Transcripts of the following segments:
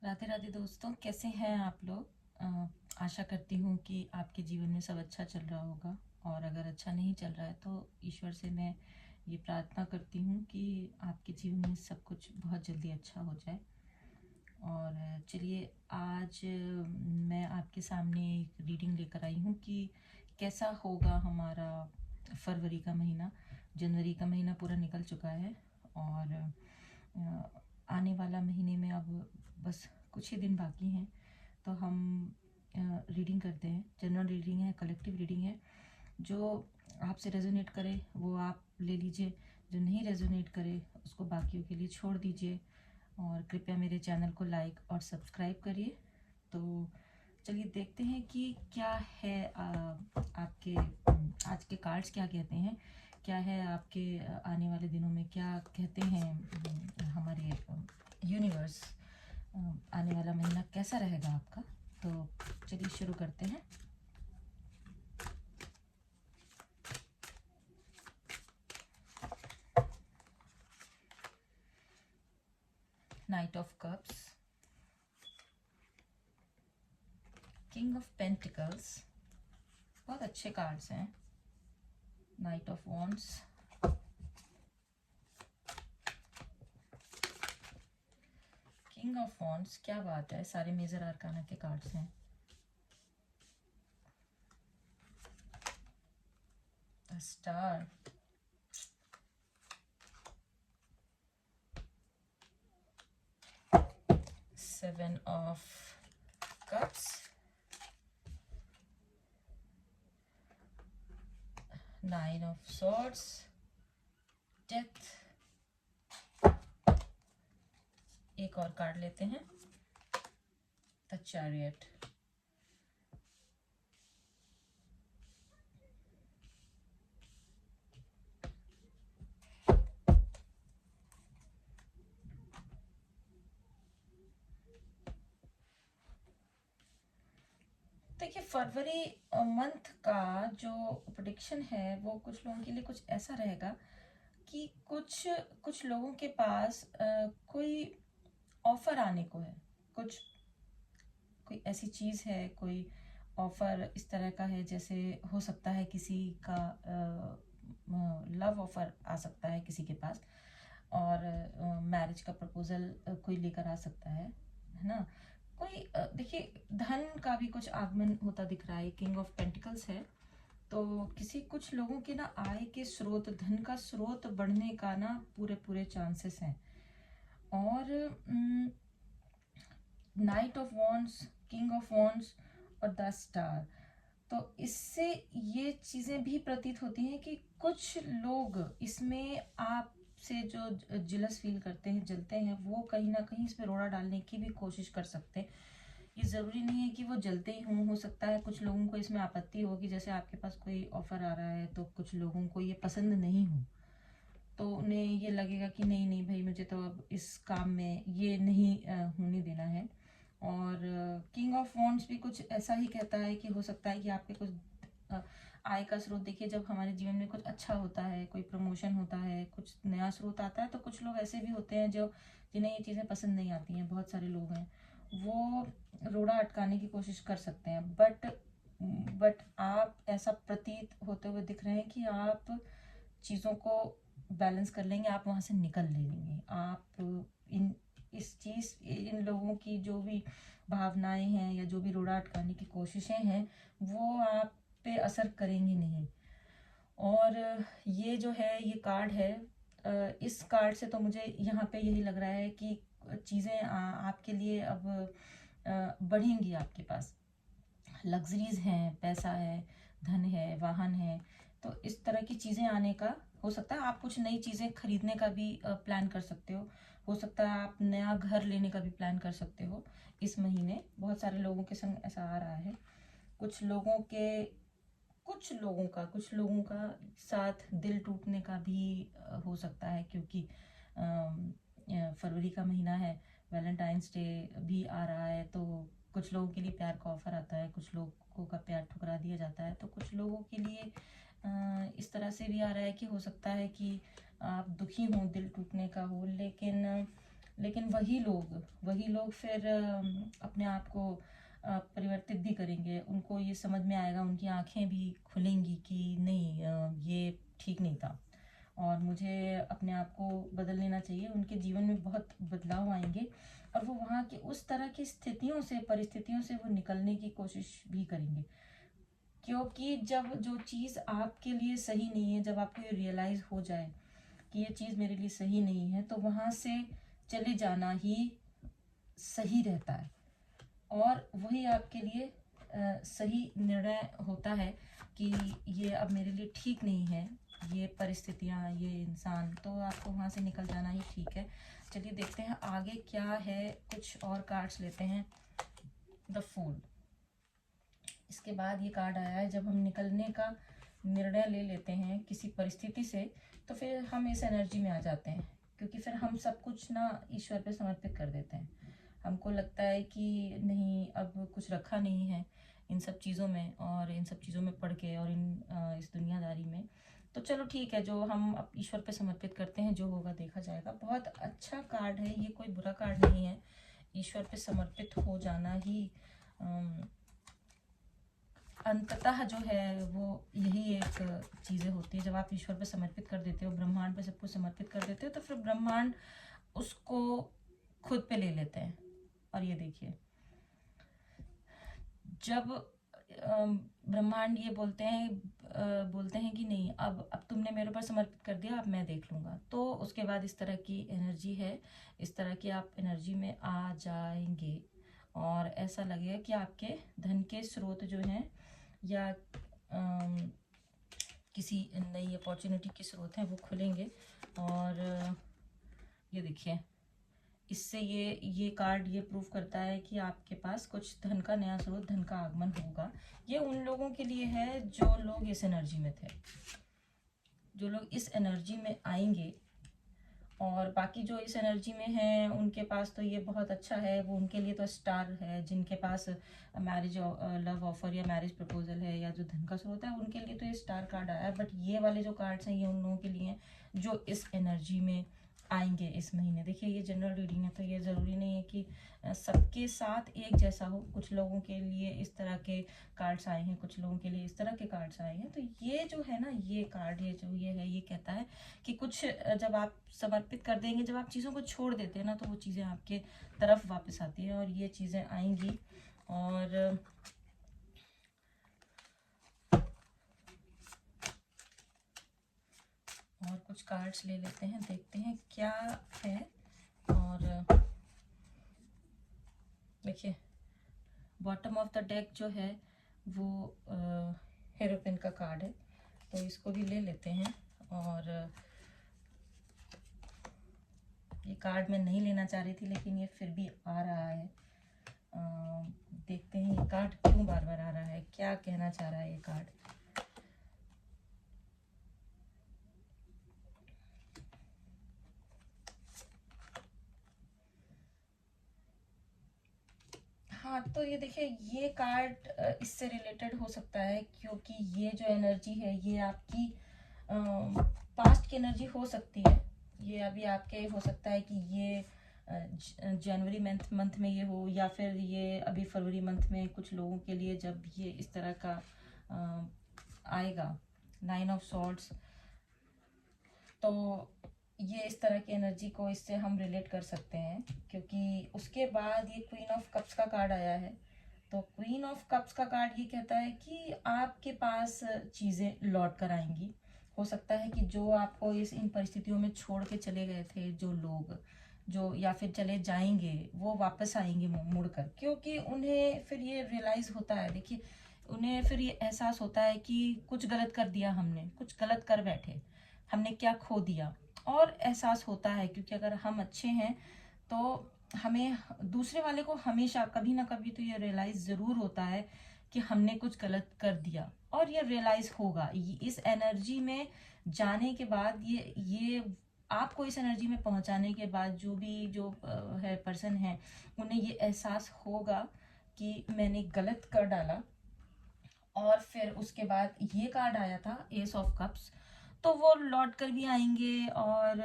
राधे राधे दोस्तों, कैसे हैं आप लोग। आशा करती हूँ कि आपके जीवन में सब अच्छा चल रहा होगा। और अगर अच्छा नहीं चल रहा है तो ईश्वर से मैं ये प्रार्थना करती हूँ कि आपके जीवन में सब कुछ बहुत जल्दी अच्छा हो जाए। और चलिए, आज मैं आपके सामने एक रीडिंग लेकर आई हूँ कि कैसा होगा हमारा फरवरी का महीना। जनवरी का महीना पूरा निकल चुका है और आने वाला महीने में अब बस कुछ ही दिन बाकी हैं। तो हम रीडिंग करते हैं। जनरल रीडिंग है, कलेक्टिव रीडिंग है। जो आपसे रेजोनेट करे वो आप ले लीजिए, जो नहीं रेजोनेट करे उसको बाकियों के लिए छोड़ दीजिए। और कृपया मेरे चैनल को लाइक और सब्सक्राइब करिए। तो चलिए देखते हैं कि क्या है आपके आज के कार्ड्स क्या कहते हैं, क्या है आपके आने वाले दिनों में, क्या कहते हैं हमारे यूनिवर्स। आने वाला महीना कैसा रहेगा आपका। तो चलिए शुरू करते हैं। Night of cups, king of pentacles, बहुत अच्छे कार्ड्स हैं। Night of wands, king of wands, क्या बात है, सारे मेजर आर्काना के कार्ड्स हैं। The star, seven of cups, nine of swords, death. एक और कार्ड लेते हैं, द चैरियट। देखिए, फरवरी मंथ का जो प्रेडिक्शन है वो कुछ लोगों के लिए कुछ ऐसा रहेगा कि कुछ कुछ लोगों के पास कोई ऑफर आने को है। कुछ कोई ऐसी चीज़ है, कोई ऑफर इस तरह का है, जैसे हो सकता है किसी का लव ऑफर आ सकता है किसी के पास, और मैरिज का प्रपोजल कोई लेकर आ सकता है ना। कोई देखिए, धन का भी कुछ आगमन होता दिख रहा है। किंग ऑफ पेंटिकल्स है, तो किसी कुछ लोगों के ना आय के स्रोत, धन का स्रोत बढ़ने का ना पूरे पूरे चांसेस हैं। और night of wands, king of wands और द स्टार, तो इससे ये चीज़ें भी प्रतीत होती हैं कि कुछ लोग इसमें आपसे जो जिलस फील करते हैं, जलते हैं, वो कहीं ना कहीं इसमें रोड़ा डालने की भी कोशिश कर सकते हैं। ये ज़रूरी नहीं है कि वो जलते ही हों। हो सकता है कुछ लोगों को इसमें आपत्ति होगी, जैसे आपके पास कोई ऑफर आ रहा है तो कुछ लोगों को ये पसंद नहीं हो, तो उन्हें ये लगेगा कि नहीं नहीं भाई, मुझे तो अब इस काम में ये नहीं होने देना है। और किंग ऑफ वॉन्ड्स भी कुछ ऐसा ही कहता है कि हो सकता है कि आपके कुछ अ, आय का स्रोत, देखिए जब हमारे जीवन में कुछ अच्छा होता है, कोई प्रमोशन होता है, कुछ नया स्रोत आता है, तो कुछ लोग ऐसे भी होते हैं जो जिन्हें ये चीज़ें पसंद नहीं आती हैं। बहुत सारे लोग हैं, वो रोड़ा अटकाने की कोशिश कर सकते हैं। बट आप ऐसा प्रतीत होते हुए दिख रहे हैं कि आप चीज़ों को बैलेंस कर लेंगे, आप वहाँ से निकल लेंगे। आप इन इस चीज़ इन लोगों की जो भी भावनाएं हैं या जो भी रोड़ा अटकाने की कोशिशें हैं, वो आप पे असर करेंगी नहीं। और ये जो है, ये कार्ड है, इस कार्ड से तो मुझे यहाँ पे यही लग रहा है कि चीज़ें आपके लिए अब बढ़ेंगी। आपके पास लग्जरीज हैं, पैसा है, धन है, वाहन है, तो इस तरह की चीज़ें आने का हो सकता है। आप कुछ नई चीज़ें खरीदने का भी प्लान कर सकते हो सकता है आप नया घर लेने का भी प्लान कर सकते हो। इस महीने बहुत सारे लोगों के संग ऐसा आ रहा है। कुछ लोगों के कुछ लोगों का साथ दिल टूटने का भी हो सकता है, क्योंकि फरवरी का महीना है, वैलेंटाइंस डे भी आ रहा है, तो कुछ लोगों के लिए प्यार का ऑफर आता है, कुछ लोगों का प्यार ठुकरा दिया जाता है। तो कुछ लोगों के लिए इस तरह से भी आ रहा है कि हो सकता है कि आप दुखी हों, दिल टूटने का हो, लेकिन वही लोग फिर अपने आप को परिवर्तित भी करेंगे। उनको ये समझ में आएगा, उनकी आंखें भी खुलेंगी कि नहीं, ये ठीक नहीं था और मुझे अपने आप को बदल लेना चाहिए। उनके जीवन में बहुत बदलाव आएंगे और वो वहाँ की उस तरह की परिस्थितियों से वो निकलने की कोशिश भी करेंगे। क्योंकि जब जो चीज़ आपके लिए सही नहीं है, जब आपको ये रियलाइज़ हो जाए कि ये चीज़ मेरे लिए सही नहीं है, तो वहाँ से चले जाना ही सही रहता है और वही आपके लिए सही निर्णय होता है कि ये अब मेरे लिए ठीक नहीं है, ये परिस्थितियाँ, ये इंसान, तो आपको वहाँ से निकल जाना ही ठीक है। चलिए देखते हैं आगे क्या है, कुछ और कार्ड्स लेते हैं। द फूल, इसके बाद ये कार्ड आया है, जब हम निकलने का निर्णय ले लेते हैं किसी परिस्थिति से, तो फिर हम इस एनर्जी में आ जाते हैं, क्योंकि फिर हम सब कुछ ना ईश्वर पे समर्पित कर देते हैं। हमको लगता है कि नहीं, अब कुछ रखा नहीं है इन सब चीज़ों में, और इन सब चीज़ों में पढ़ के और इस दुनियादारी में, तो चलो ठीक है, जो हम अब ईश्वर पे समर्पित करते हैं, जो होगा देखा जाएगा। बहुत अच्छा कार्ड है ये, कोई बुरा कार्ड नहीं है। ईश्वर पे समर्पित हो जाना ही अंततः जो है वो यही एक चीज़ें होती है। जब आप ईश्वर पे समर्पित कर देते हो, ब्रह्मांड पे सब कुछ समर्पित कर देते हो, तो फिर ब्रह्मांड उसको खुद पे ले लेते हैं। और ये देखिए, जब ब्रह्मांड ये बोलते हैं कि नहीं, अब तुमने मेरे ऊपर समर्पित कर दिया, अब मैं देख लूँगा, तो उसके बाद इस तरह की एनर्जी है, इस तरह की आप एनर्जी में आ जाएंगे और ऐसा लगेगा कि आपके धन के स्रोत जो हैं या किसी नई अपॉर्चुनिटी के स्रोत हैं वो खुलेंगे। और ये देखिए, इससे ये कार्ड ये प्रूव करता है कि आपके पास कुछ धन का नया स्रोत, धन का आगमन होगा। ये उन लोगों के लिए है जो लोग इस एनर्जी में थे, जो लोग इस एनर्जी में आएंगे। और बाकी जो इस एनर्जी में हैं उनके पास तो ये बहुत अच्छा है, वो उनके लिए तो स्टार है। जिनके पास मैरिज लव ऑफर या मैरिज प्रपोजल है या जो धन का स्रोत है, उनके लिए तो ये स्टार कार्ड आया है। बट ये वाले जो कार्ड्स हैं ये उन लोगों के लिए हैं जो इस एनर्जी में आएंगे इस महीने। देखिए, ये जनरल रीडिंग है, तो ये ज़रूरी नहीं है कि सबके साथ एक जैसा हो। कुछ लोगों के लिए इस तरह के कार्ड्स आए हैं, कुछ लोगों के लिए इस तरह के कार्ड्स आए हैं। तो ये जो है ना, ये कार्ड, ये जो ये है, ये कहता है कि कुछ जब आप समर्पित कर देंगे, जब आप चीज़ों को छोड़ देते हैं ना, तो वो चीज़ें आपके तरफ वापस आती हैं और ये चीज़ें आएंगी। और कुछ कार्ड्स ले लेते हैं, देखते हैं क्या है। और देखिए, बॉटम ऑफ द डेक जो है वो हेरोपिन का कार्ड है, तो इसको भी ले लेते हैं। और ये कार्ड मैं नहीं लेना चाह रही थी, लेकिन ये फिर भी आ रहा है। देखते हैं ये कार्ड क्यों बार बार आ रहा है, क्या कहना चाह रहा है ये कार्ड। हाँ, तो ये देखिए, ये कार्ड इससे रिलेटेड हो सकता है, क्योंकि ये जो एनर्जी है ये आपकी पास्ट की एनर्जी हो सकती है। ये अभी आपके हो सकता है कि ये जनवरी मंथ में ये हो, या फिर ये अभी फरवरी मंथ में कुछ लोगों के लिए जब ये इस तरह का आएगा 9 ऑफ सॉर्ड्स, तो ये इस तरह की एनर्जी को इससे हम रिलेट कर सकते हैं। क्योंकि उसके बाद ये क्वीन ऑफ कप्स का कार्ड आया है, तो क्वीन ऑफ कप्स का कार्ड ये कहता है कि आपके पास चीज़ें लौट कर आएंगी। हो सकता है कि जो आपको इन परिस्थितियों में छोड़ के चले गए थे जो लोग, जो या फिर चले जाएंगे, वो वापस आएंगे मुड़कर, क्योंकि उन्हें फिर ये रियलाइज़ होता है। देखिए, उन्हें फिर ये एहसास होता है कि कुछ गलत कर दिया हमने, कुछ गलत कर बैठे, हमने क्या खो दिया। और एहसास होता है, क्योंकि अगर हम अच्छे हैं तो हमें दूसरे वाले को हमेशा कभी ना कभी तो ये रियलाइज ज़रूर होता है कि हमने कुछ गलत कर दिया, और ये रियलाइज होगा। इस एनर्जी में जाने के बाद, ये आपको इस एनर्जी में पहुंचाने के बाद जो भी जो है पर्सन है, उन्हें ये एहसास होगा कि मैंने गलत कर डाला। और फिर उसके बाद ये कार्ड आया था एस ऑफ कप्स, तो वो लौट कर भी आएंगे। और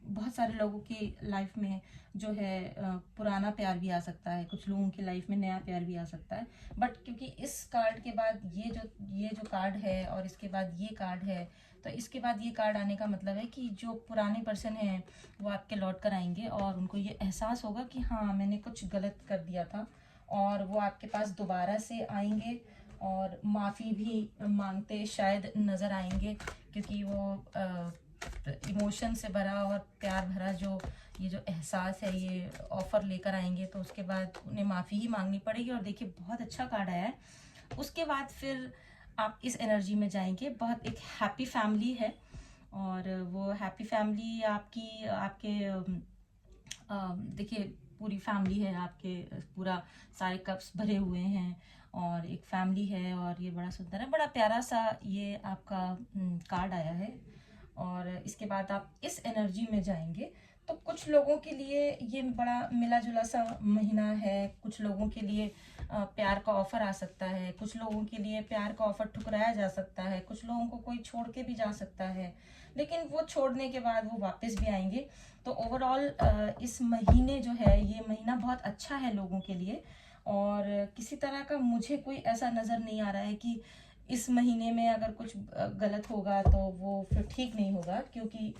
बहुत सारे लोगों की लाइफ में जो है पुराना प्यार भी आ सकता है, कुछ लोगों की लाइफ में नया प्यार भी आ सकता है। बट क्योंकि इस कार्ड के बाद ये जो कार्ड है और इसके बाद ये कार्ड है, तो इसके बाद ये कार्ड आने का मतलब है कि जो पुराने पर्सन हैं वो आपके लौट कर आएंगे और उनको ये एहसास होगा कि हाँ, मैंने कुछ गलत कर दिया था, और वो आपके पास दोबारा से आएंगे और माफ़ी भी मांगते शायद नज़र आएंगे, क्योंकि वो इमोशन से भरा और प्यार भरा जो ये जो एहसास है ये ऑफ़र लेकर आएंगे, तो उसके बाद उन्हें माफ़ी ही मांगनी पड़ेगी। और देखिए, बहुत अच्छा कार्ड आया है। उसके बाद फिर आप इस एनर्जी में जाएंगे। बहुत एक हैप्पी फैमिली है, और वो हैप्पी फैमिली आपकी आपके देखिए, पूरी फैमिली है आपके, पूरा सारे कप्स भरे हुए हैं और एक फैमिली है, और ये बड़ा सुंदर है, बड़ा प्यारा सा ये आपका कार्ड आया है। और इसके बाद आप इस एनर्जी में जाएंगे, तो कुछ लोगों के लिए ये बड़ा मिला जुला सा महीना है। कुछ लोगों के लिए प्यार का ऑफर आ सकता है, कुछ लोगों के लिए प्यार का ऑफर ठुकराया जा सकता है, कुछ लोगों को कोई छोड़ के भी जा सकता है, लेकिन वो छोड़ने के बाद वो वापस भी आएंगे। तो ओवरऑल इस महीने जो है, ये महीना बहुत अच्छा है लोगों के लिए। और किसी तरह का मुझे कोई ऐसा नज़र नहीं आ रहा है कि इस महीने में अगर कुछ गलत होगा तो वो फिर ठीक नहीं होगा, क्योंकि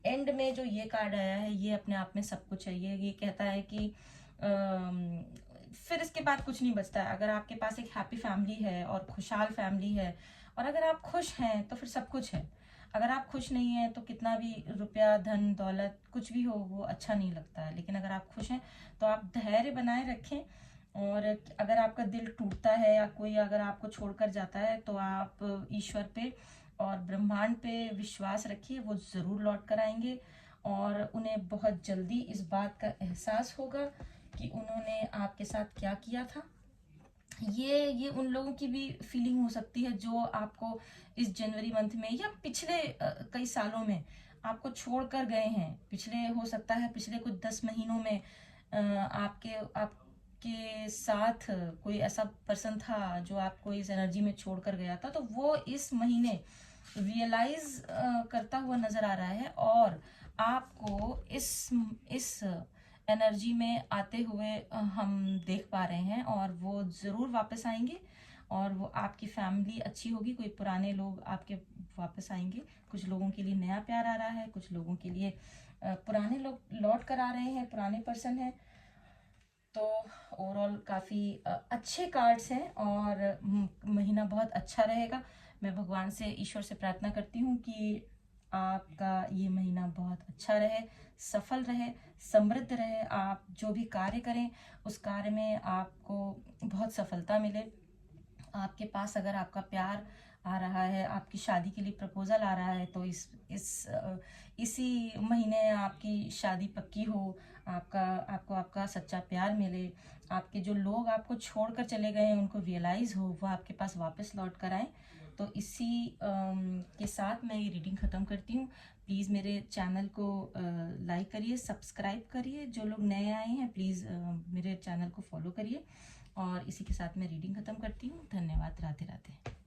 एंड में जो ये कार्ड आया है ये अपने आप में सब कुछ है। ये कहता है कि फिर इसके बाद कुछ नहीं बचता है। अगर आपके पास एक हैप्पी फैमिली है और खुशहाल फैमिली है, और अगर आप खुश हैं तो फिर सब कुछ है। अगर आप खुश नहीं हैं तो कितना भी रुपया धन दौलत कुछ भी हो वो अच्छा नहीं लगता है। लेकिन अगर आप खुश हैं तो आप धैर्य बनाए रखें, और अगर आपका दिल टूटता है या कोई अगर आपको छोड़कर जाता है तो आप ईश्वर पे और ब्रह्मांड पे विश्वास रखिए, वो ज़रूर लौट कर आएंगे। और उन्हें बहुत जल्दी इस बात का एहसास होगा कि उन्होंने आपके साथ क्या किया था। ये उन लोगों की भी फीलिंग हो सकती है जो आपको इस जनवरी मंथ में या पिछले कई सालों में आपको छोड़ कर गए हैं। पिछले हो सकता है पिछले कुछ 10 महीनों में आपके साथ कोई ऐसा पर्सन था जो आपको इस एनर्जी में छोड़ कर गया था, तो वो इस महीने रियलाइज करता हुआ नजर आ रहा है, और आपको इस एनर्जी में आते हुए हम देख पा रहे हैं। और वो ज़रूर वापस आएंगे, और वो आपकी फैमिली अच्छी होगी। कोई पुराने लोग आपके वापस आएंगे, कुछ लोगों के लिए नया प्यार आ रहा है, कुछ लोगों के लिए पुराने लोग लौट कर आ रहे हैं, पुराने पर्सन हैं। तो ओवरऑल काफ़ी अच्छे कार्ड्स हैं, और महीना बहुत अच्छा रहेगा। मैं भगवान से, ईश्वर से प्रार्थना करती हूँ कि आपका ये महीना बहुत अच्छा रहे, सफल रहे, समृद्ध रहे। आप जो भी कार्य करें उस कार्य में आपको बहुत सफलता मिले। आपके पास अगर आपका प्यार आ रहा है, आपकी शादी के लिए प्रपोजल आ रहा है, तो इसी महीने आपकी शादी पक्की हो, आपका सच्चा प्यार मिले, आपके जो लोग आपको छोड़कर चले गए हैं उनको रियलाइज़ हो, वो आपके पास वापस लौट कर आए। तो इसी के साथ मैं ये रीडिंग ख़त्म करती हूँ। प्लीज़ मेरे चैनल को लाइक करिए, सब्सक्राइब करिए। जो लोग नए आए हैं प्लीज़ मेरे चैनल को फॉलो करिए। और इसी के साथ मैं रीडिंग ख़त्म करती हूँ। धन्यवाद। राधे राधे।